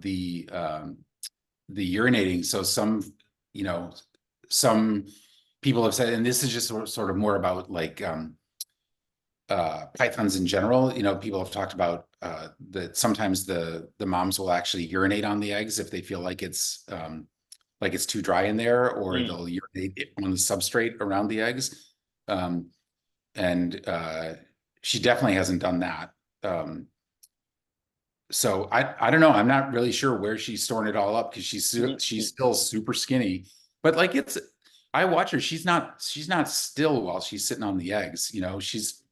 the urinating. So you know, some people have said, and this is just sort of more about like pythons in general. People have talked about that sometimes the moms will actually urinate on the eggs if they feel like it's too dry in there, or Mm. they'll urinate on the substrate around the eggs. Um, and she definitely hasn't done that. So I don't know. I'm not really sure where she's storing it all up because she's still super skinny. But like I watch her. She's not still while she's sitting on the eggs. She's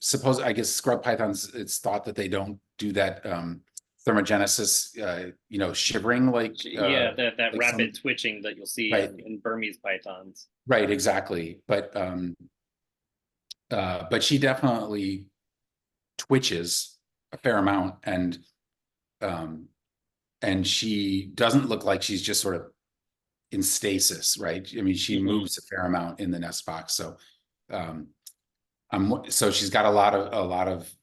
suppose I guess scrub pythons. It's thought that they don't do that thermogenesis. Shivering Yeah, that like some rapid twitching that you'll see right, in Burmese pythons. right, exactly. But she definitely twitches a fair amount, um, and she doesn't look like she's just sort of in stasis, right? I mean, she Hmm. moves a fair amount in the nest box. So, um, so she's got a lot of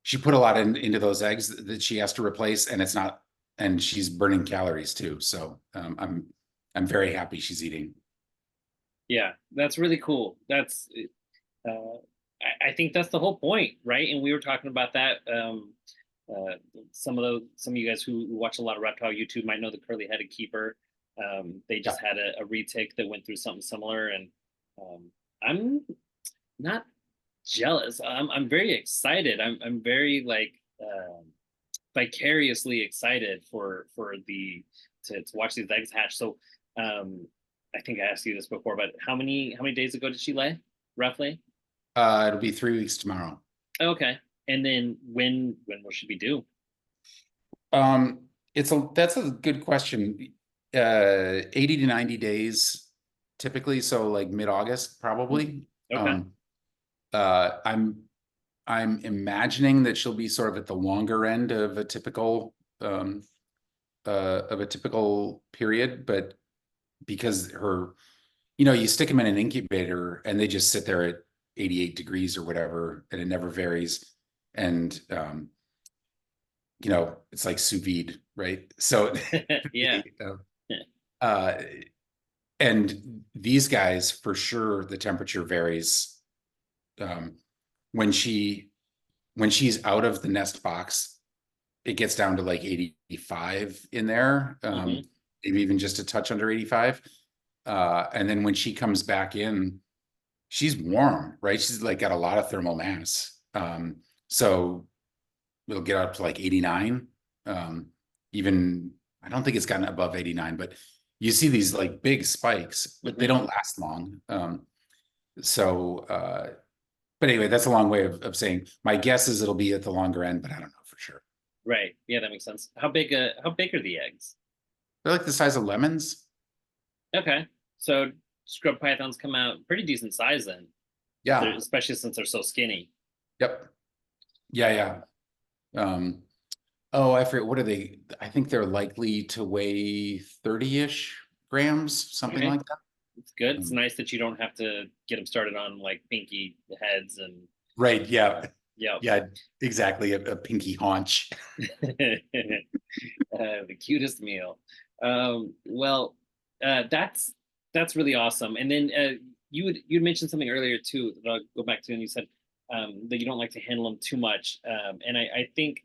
she put a lot into those eggs that she has to replace, and it's not, and she's burning calories too. So, I'm very happy she's eating. Yeah, that's really cool. Uh, I think that's the whole point, right? And we were talking about that. Uh, some of you guys who watch a lot of reptile YouTube might know the curly-headed keeper. They Yeah. just had a retake that went through something similar, and I'm not jealous. I'm very excited. I'm very like vicariously excited for the to watch these eggs hatch. So um, I think I asked you this before, but how many days ago did she lay, roughly? It'll be 3 weeks tomorrow. Okay, and then when will she be due? That's a good question. 80 to 90 days typically, so like mid-August probably. Okay. Uh, I'm I'm imagining that she'll be sort of at the longer end of a typical period, but because you stick them in an incubator and they just sit there at 88 degrees or whatever, and it never varies. And it's like sous vide, right? So Yeah. uh, and these guys, for sure, the temperature varies. Um, when she's out of the nest box, it gets down to like 85 in there, Hmm. maybe even just a touch under 85. And then when she comes back in, she's warm, right? She's like got a lot of thermal mass. So it'll get up to like 89. Even I don't think it's gotten above 89, but you see these like big spikes, but they Hmm. don't last long. So but anyway, that's a long way of saying my guess is it'll be at the longer end, but I don't know for sure. Right. Yeah, that makes sense. How big are the eggs? They're like the size of lemons. Okay. So scrub pythons come out pretty decent size then. They're, Yeah. especially since they're so skinny. Yep. Yeah, yeah. Oh, I forget. What are they? I think they're likely to weigh 30-ish grams, something Okay. like that. It's good. It's Um, nice that you don't have to get them started on like pinky heads and right. Yeah. yep. Yeah. Exactly. A pinky haunch. The cutest meal. Well, that's really awesome. And then you'd mentioned something earlier too that I'll go back to, and you said that you don't like to handle them too much. And I think,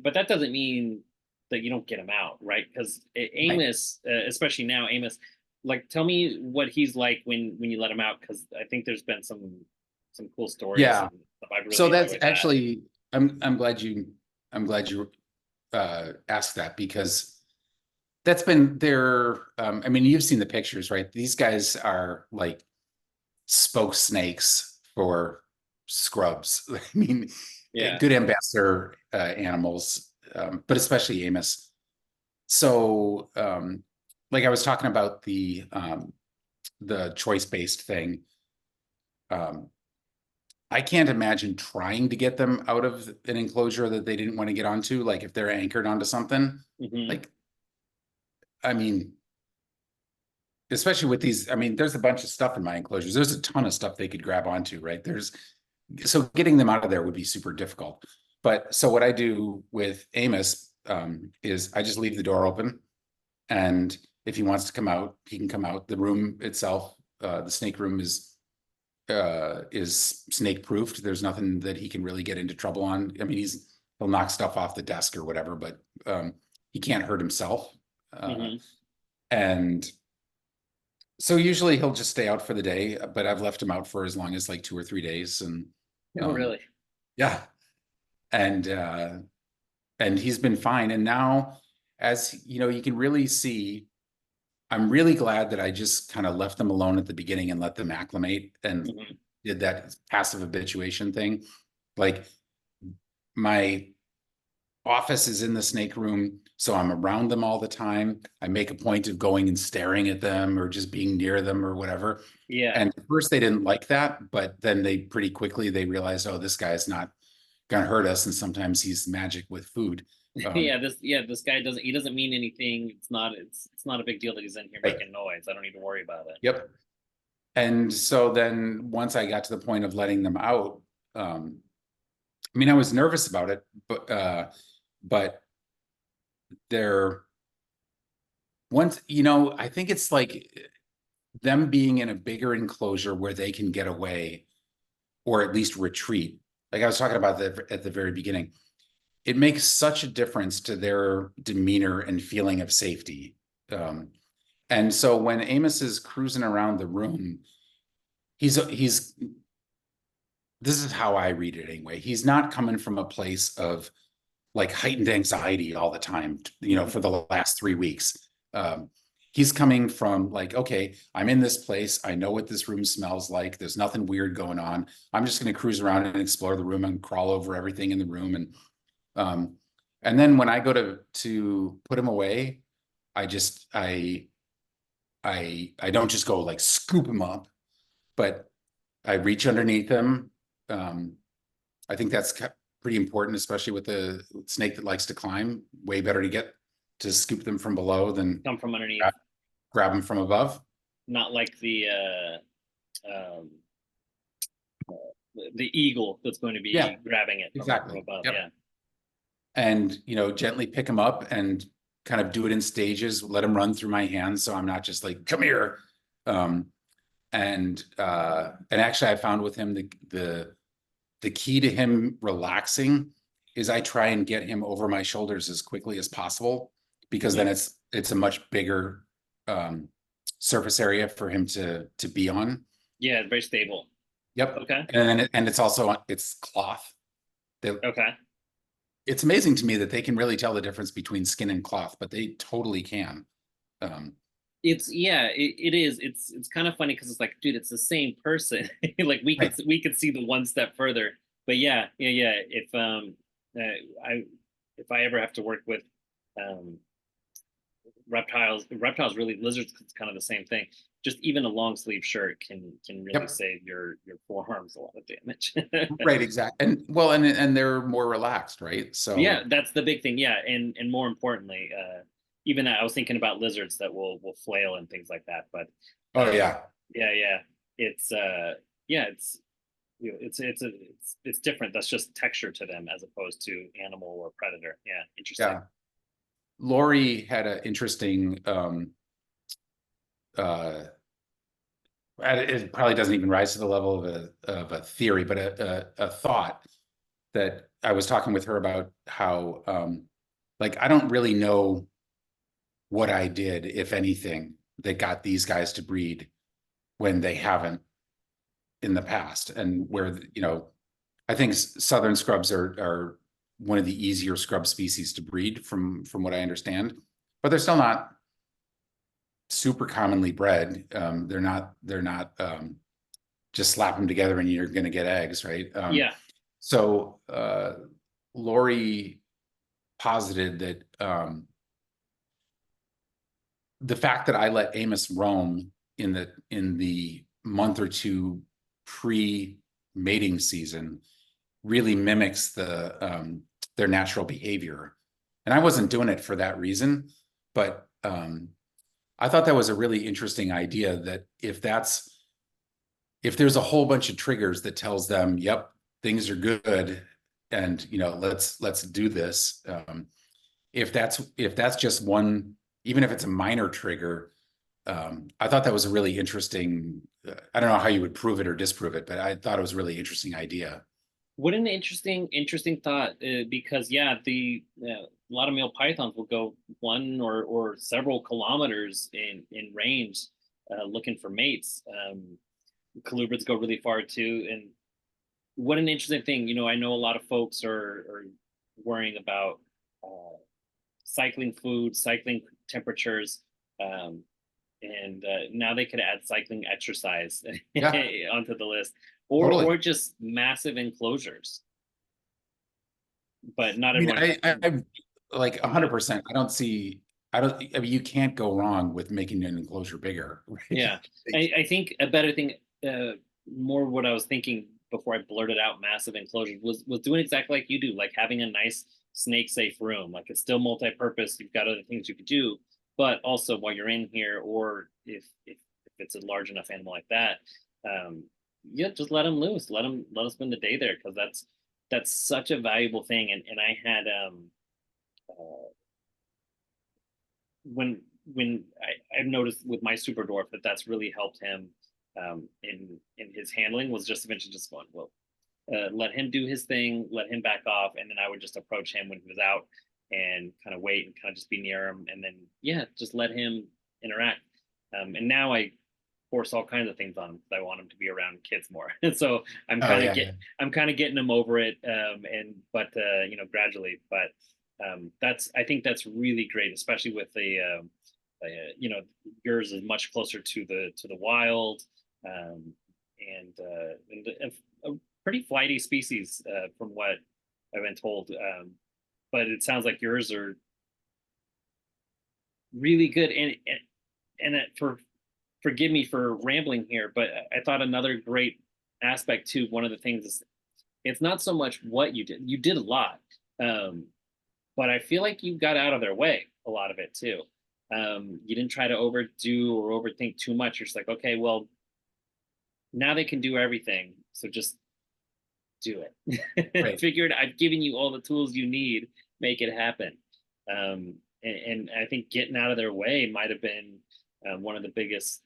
but that doesn't mean that you don't get them out, right? Because Right. Amos, especially now, Amos, like tell me what he's like when you let him out, because I think there's been some cool stories Yeah. and stuff. I've So really that's enjoyed that. actually, I'm glad you asked that, because that's been their, I mean, you've seen the pictures, right? These guys are like spoke snakes for scrubs. I mean, Yeah. good ambassador animals, but especially Amos. So, like I was talking about the choice-based thing. Um, I can't imagine trying to get them out of an enclosure that they didn't want to get onto. Like if they're anchored onto something, Hmm. like, I mean, especially with these, I mean, there's a bunch of stuff in my enclosures. There's a ton of stuff they could grab onto, right? So getting them out of there would be super difficult. But so what I do with Amos is I just leave the door open, and if he wants to come out, he can come out. The room itself, the snake room is snake proofed. There's nothing that he can really get into trouble on. I mean, he'll knock stuff off the desk or whatever, but he can't hurt himself. Uh, Hmm. and so usually he'll just stay out for the day, but I've left him out for as long as like 2 or 3 days. And No, um, really. yeah, and he's been fine. And now, as you know, you can really see, I'm really glad that I just kind of left them alone at the beginning and let them acclimate and Hmm. did that passive habituation thing. Like my office is in the snake room, so I'm around them all the time. I make a point of going and staring at them or just being near them or whatever. Yeah. And at first they didn't like that, but then they pretty quickly they realized, oh, this guy's not gonna hurt us, and sometimes he's magic with food. Um, This guy doesn't mean anything. It's not a big deal that he's in here right. making noise. I don't need to worry about it. Yep. And so then once I got to the point of letting them out, I mean, I was nervous about it, but they're once, I think it's like them being in a bigger enclosure where they can get away or at least retreat. Like I was talking about that at the very beginning, it makes such a difference to their demeanor and feeling of safety. And so when Amos is cruising around the room, he's this is how I read it anyway. He's not coming from a place of like heightened anxiety all the time, for the last 3 weeks. Um, he's coming from like, okay, I'm in this place. I know what this room smells like. There's nothing weird going on. I'm just going to cruise around and explore the room and crawl over everything in the room. Um, and then when I go to put him away, I just I don't just go like scoop him up, but I reach underneath him. Um, I think that's pretty important, especially with the snake that likes to climb. Way better to get to scoop them from below than Come from underneath, grab them from above. not like um, the eagle that's going to Yeah, be grabbing it from exactly. above. Yep. Yeah. And gently pick them up and kind of do it in stages. Let them run through my hands, so I'm not just like, come here. Um, and actually, I found with him the key to him relaxing is I try and get him over my shoulders as quickly as possible, because then it's a much bigger surface area for him to be on. Yeah, very stable. Yep. Okay. And it's also it's cloth. Okay. It's amazing to me that they can really tell the difference between skin and cloth, but they totally can. Um, It is. It's kind of funny because it's like, dude, it's the same person. Like right. we could see the one step further. But yeah. I if I ever have to work with um reptiles really lizards, it's kind of the same thing. Just even a long sleeve shirt can really Yep. save your forearms a lot of damage. Right. Exactly. And well, and they're more relaxed, right? Yeah, So, that's the big thing. Yeah, and more importantly, even I was thinking about lizards that will flail and things like that. But oh um, yeah, yeah, it's yeah, it's different. That's just texture to them as opposed to animal or predator. Yeah, interesting. yeah. Lori had an interesting uh it probably doesn't even rise to the level of a theory, but a thought that I was talking with her about how like I don't really know what I did, if anything, that got these guys to breed when they haven't in the past, and where I think southern scrubs are one of the easier scrub species to breed from what I understand, but they're still not super commonly bred. They're not just slap them together and you're going to get eggs, right? Yeah, So Lori posited that the fact that I let Amos roam in the month or two pre-mating season really mimics their natural behavior. And I wasn't doing it for that reason, but I thought that was a really interesting idea, that if there's a whole bunch of triggers that tells them, yep, things are good, and let's do this. If that's just one, even if it's a minor trigger, I thought that was a really interesting. I don't know how you would prove it or disprove it, but I thought it was a really interesting idea. what an interesting thought. Because yeah, a lot of male pythons will go one or several kilometers in range, looking for mates. Colubrids go really far too, and what an interesting thing. I know a lot of folks are worrying about cycling food, cycling temperatures, um, and now they could add cycling exercise Yeah, onto the list, totally. or just massive enclosures. but not I mean, everyone. I like Yeah, 100%. I mean, you can't go wrong with making an enclosure bigger, right? yeah. I think a better thing, uh, more what I was thinking before I blurted out massive enclosures was doing exactly like you do, like having a nice snake safe room. Like it's still multi-purpose. You've got other things you could do, but also while you're in here, or if it's a large enough animal like that, um, yeah, just let them loose. Let them spend the day there, because that's such a valuable thing. And I had uh, I've noticed with my super dwarf that that's really helped him, in his handling, was just eventually just going, well, let him do his thing, let him back off, and then I would just approach him when he was out and kind of wait and kind of just be near him, and then yeah, just let him interact. And now I force all kinds of things on him because I want him to be around kids more. And so Oh yeah, yeah. I'm kind of getting him over it, and but gradually. But that's I think that's really great, especially with the yours is much closer to the wild, um, and a pretty flighty species, from what I've been told. But it sounds like yours are really good. And for forgive me for rambling here, but I thought another great aspect too. One of the things is it's not so much what you did. You did a lot, um, but I feel like you got out of their way a lot of it too. You didn't try to overdo or overthink too much. You're just like, okay, well, now they can do everything, so just do it. Right. Figure it. I've given you all the tools you need. Make it happen. And I think getting out of their way might have been, one of the biggest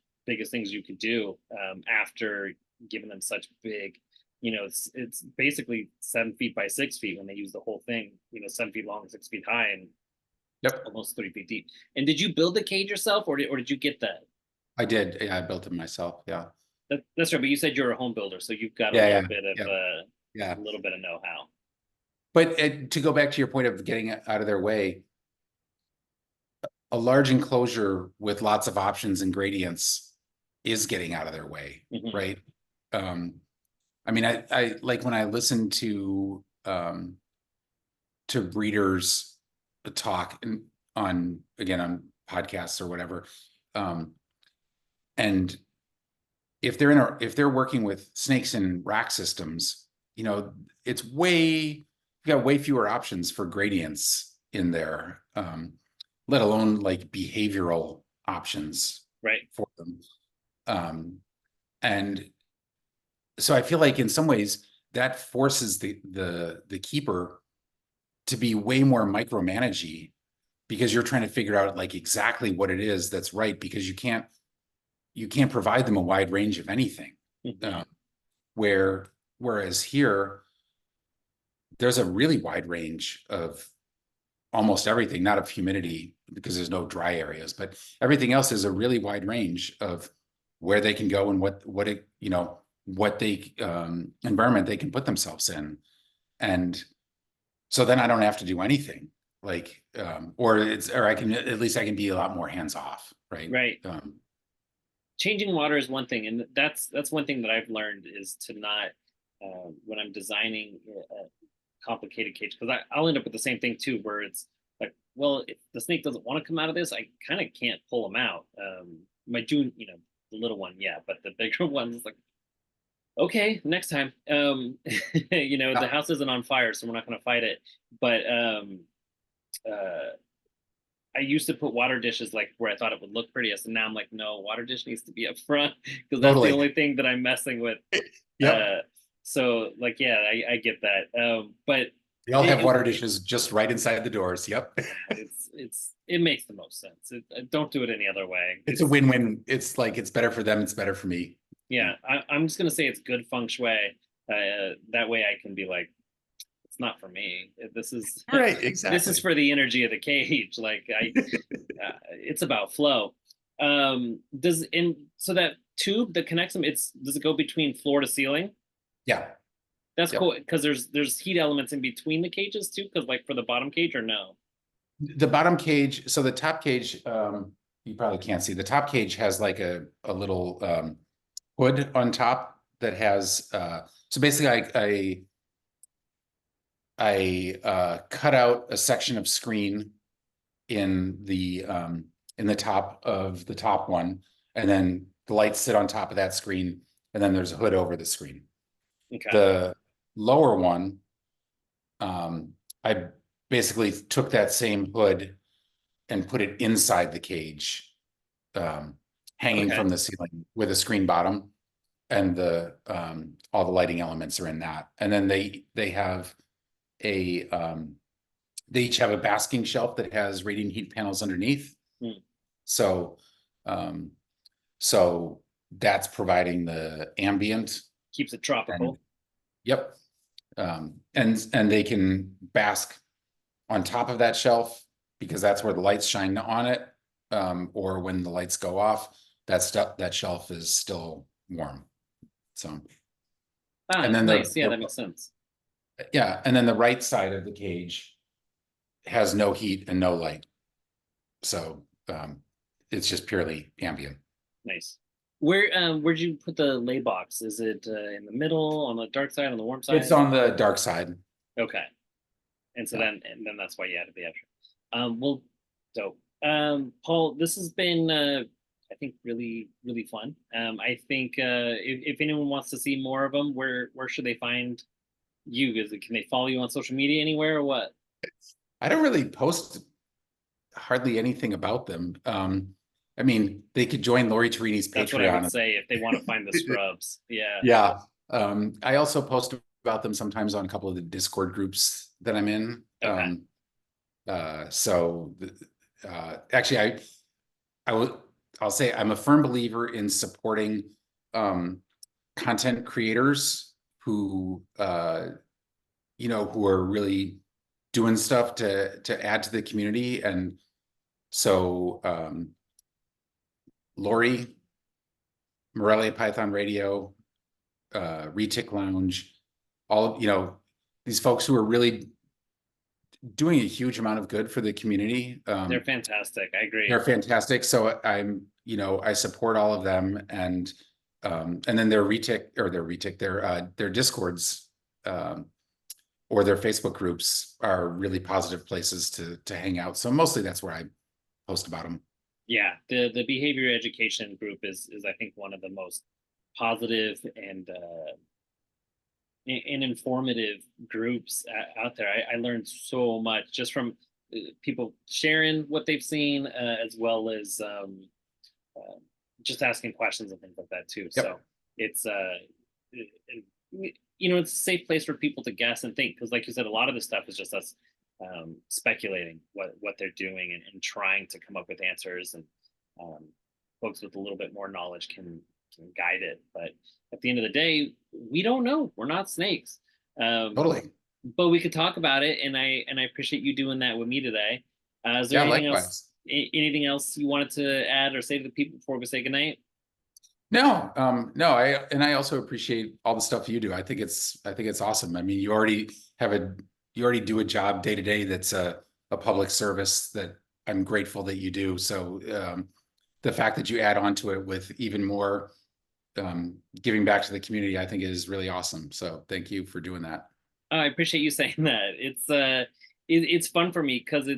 things you could do, after giving them such big. It's basically 7 feet by 6 feet when they use the whole thing. 7 feet long, 6 feet high, and Yep. almost 3 feet deep. And did you build the cage yourself, or did you get that? I did. Yeah, I built it myself. Yeah. That's right. But you said you're a home builder, so you've got a Yeah, little yeah, bit of yeah, yeah. a little bit of know-how. But to go back to your point of getting out of their way, a large enclosure with lots of options and gradients is getting out of their way, Hmm. right? Um, I mean, I like when I listen to breeders talk on again on podcasts or whatever. And if they're working with snakes and rack systems, it's you got way fewer options for gradients in there, let alone like behavioral options Right. for them. Um, and so I feel like in some ways that forces the keeper to be way more micromanagey because you're trying to figure out like exactly what it is that's right because you can't provide them a wide range of anything. Hmm. Um, whereas here there's a really wide range of almost everything, not of humidity because there's no dry areas, but everything else is a really wide range of where they can go and what they environment they can put themselves in. And so then I don't have to do anything like or I can at least I can be a lot more hands off, right? Right. Changing water is one thing, and that's one thing that I've learned is to not, when I'm designing a complicated cage, because I'll end up with the same thing too, where it's like, well, if the snake doesn't want to come out of this, I kind of can't pull him out. My June, the little one, yeah, but the bigger one's like, okay, next time. The Yeah, house isn't on fire, so we're not going to fight it. But uh, I used to put water dishes like where I thought it would look prettiest, and now I'm like, no, water dish needs to be up front because that's the totally. only thing that I'm messing with. Yep. Uh, so like, yeah, I get that. But They all have it water dishes just right inside the doors. Yep. yeah, it makes the most sense. Don't do it any other way. It's a win-win. It's like it's better for them, it's better for me. Yeah. Yeah, I'm just gonna say it's good feng shui. That way I can be like, it's not for me. This is Right, this is exactly. for the energy of the cage. Like it's about flow. Does and so that tube that connects them, does it go between floor to ceiling? Yeah. That's cool Yep. because there's heat elements in between the cages too. Because like for the bottom cage or no? The bottom cage, so the top cage, you probably can't see. The top cage has like a little hood on top that has so basically I cut out a section of screen in the top of the top one, and then the lights sit on top of that screen, and then there's a hood over the screen. Okay. The lower one, I basically took that same hood and put it inside the cage, hanging Okay. from the ceiling with a screen bottom, and the all the lighting elements are in that. And then they have a they each have a basking shelf that has radiant heat panels underneath. Hmm. So um, so that's providing the ambient. Keeps it And tropical. yep. And they can bask on top of that shelf because that's where the lights shine on it. Or when the lights go off, that shelf is still warm. So, Ah, and then nice. Yeah, that makes sense. yeah, and then the right side of the cage has no heat and no light. So it's just purely ambient. Nice. Where'd you put the lay box? Is it in the middle, on the dark side, on the warm It's side? on the dark side. Okay. And so Yeah. then that's why you added the extra. Well, dope. Paul, this has been I think really fun. I think if anyone wants to see more of them, where should they find you? Can they follow you on social media anywhere or what? I don't really post hardly anything about them. I mean, they could join Lori Torini's That's what I would Patreon. say if they want to find the scrubs. Yeah. Yeah. I also post about them sometimes on a couple of the Discord groups that I'm in. Okay. So actually I will I'll say I'm a firm believer in supporting content creators who who are really doing stuff to add to the community. And so Lori, Morelia Python Radio, Retic Lounge, all these folks who are really doing a huge amount of good for the community. They're fantastic. I agree. They're fantastic. So I support all of them, and then their Discords, or their Facebook groups are really positive places to hang out. So mostly that's where I post about them. Yeah, the behavior education group is I think one of the most positive and informative groups out there. I learned so much just from people sharing what they've seen, as well as uh, just asking questions and things like that too. So Yep. it's it's a safe place for people to guess and think because, like you said, a lot of this stuff is just us speculating what they're doing and trying to come up with answers, and um, folks with a little bit more knowledge can guide it. But at the end of the day, we don't know. We're not snakes. Um, Totally. but we could talk about it, and I appreciate you doing that with me today. Is there Yeah, anything else? likewise. Anything else you wanted to add or say to the people before we say goodnight? No, I also appreciate all the stuff you do. I think it's awesome. I mean, you already do a job day to day that's a public service that I'm grateful that you do. So the fact that you add on to it with even more giving back to the community, I think is really awesome. So thank you for doing that. Oh, I appreciate you saying that. It's fun for me because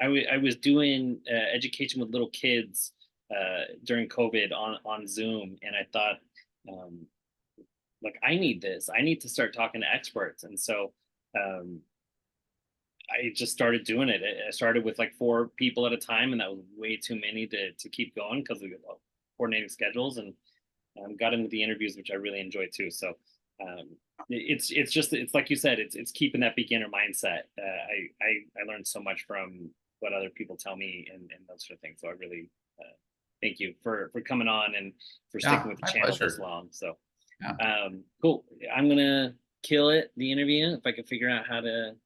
I was doing education with little kids during COVID on Zoom, and I thought, um, like, I need this. I need to start talking to experts, and so um, I just started doing it. I started with like 4 people at a time, and that was way too many to keep going because of coordinating schedules, and got into the interviews, which I really enjoyed too. So um, it's like you said, it's keeping that beginner mindset. I learned so much from what other people tell me and those sort of things. So I really thank you for coming on and for sticking Yeah, with the my channel this pleasure. long. So Yeah. cool. I'm gonna kill it the interview if I can figure out how to